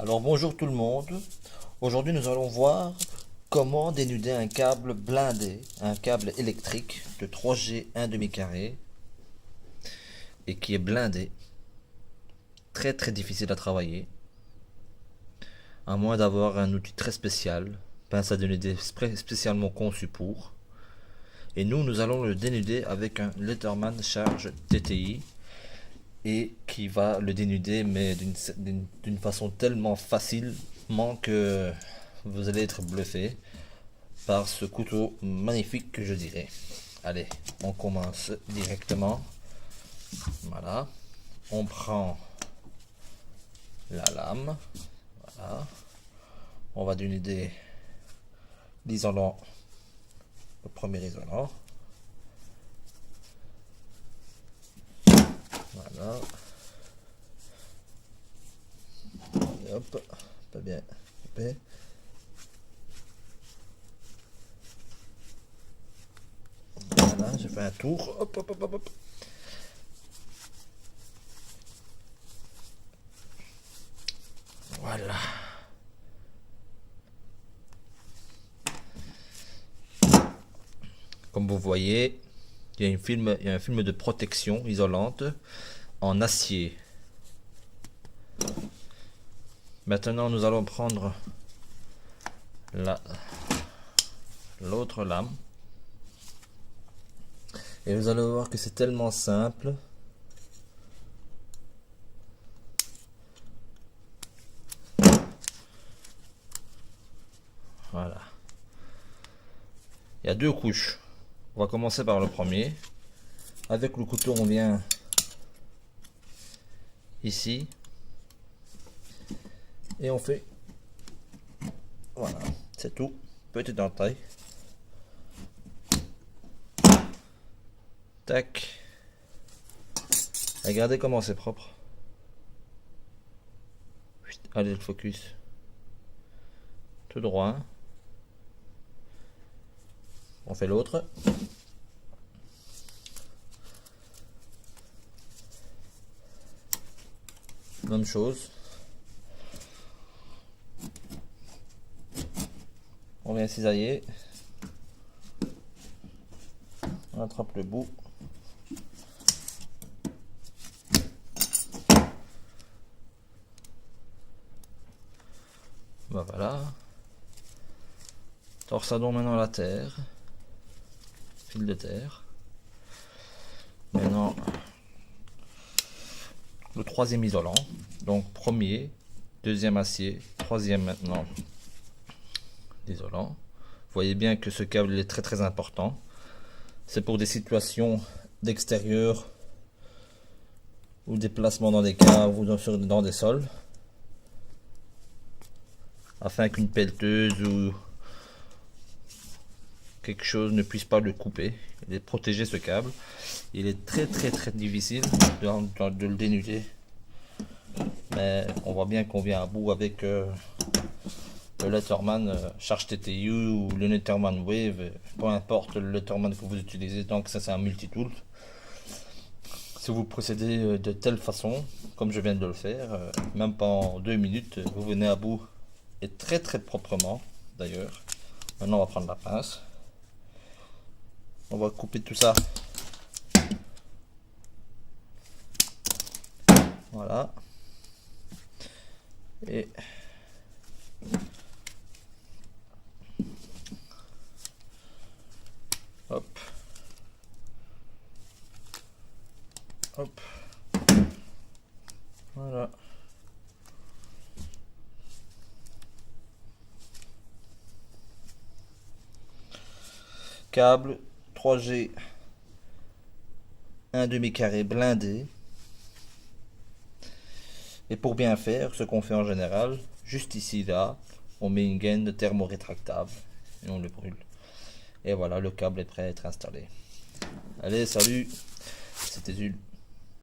Alors bonjour tout le monde. Aujourd'hui nous allons voir comment dénuder un câble blindé, un câble électrique de 3G 1/2 carré et qui est blindé. Très difficile à travailler, à moins d'avoir un outil très spécial, pince à dénuder spécialement conçu pour. Et nous allons le dénuder avec un Letterman Charge TTI et qui va le dénuder mais d'une façon tellement facilement que vous allez être bluffé par ce couteau magnifique que je dirais. Allez, on commence directement. Voilà, on prend la lame. Voilà, on va dénuder l'isolant, le premier isolant. Voilà. Et hop, pas bien coupé. Voilà, je fais un tour. Hop. Voilà. Comme vous voyez, il y a un film de protection isolante en acier. Maintenant, nous allons prendre l'autre lame. Et vous allez voir que c'est tellement simple. Voilà. Il y a deux couches. On va commencer par le premier. Avec le couteau, on vient ici. Et on fait. Voilà, c'est tout. Petite entaille. Tac. Regardez comment c'est propre. Allez, le focus. Tout droit. On fait l'autre. Même chose. On vient cisailler. On attrape le bout. Ben voilà. Torsadons maintenant la terre. Fil de terre. Maintenant, le troisième isolant. Donc premier, deuxième acier, troisième maintenant d'isolant. Vous voyez bien que ce câble est très important. C'est pour des situations d'extérieur ou des placements dans des caves ou dans des sols, afin qu'une pelleteuse ou quelque chose ne puisse pas le couper. Il est protégé, ce câble. Il est très difficile de le dénuder, mais on voit bien qu'on vient à bout avec le Letterman Charge TTI ou le Letterman Wave, peu importe le Letterman que vous utilisez, donc ça c'est un multitool. Si vous procédez de telle façon, comme je viens de le faire, même pas en 2 minutes, vous venez à bout, et très proprement d'ailleurs. Maintenant on va prendre la pince. On va couper tout ça. Voilà. Et hop. Hop. Voilà. Câble 3G 1/2 carré blindé. Et pour bien faire, ce qu'on fait en général, juste ici là, on met une gaine thermo-rétractable et on le brûle. Et voilà, le câble est prêt à être installé. Allez, salut, c'était Jules.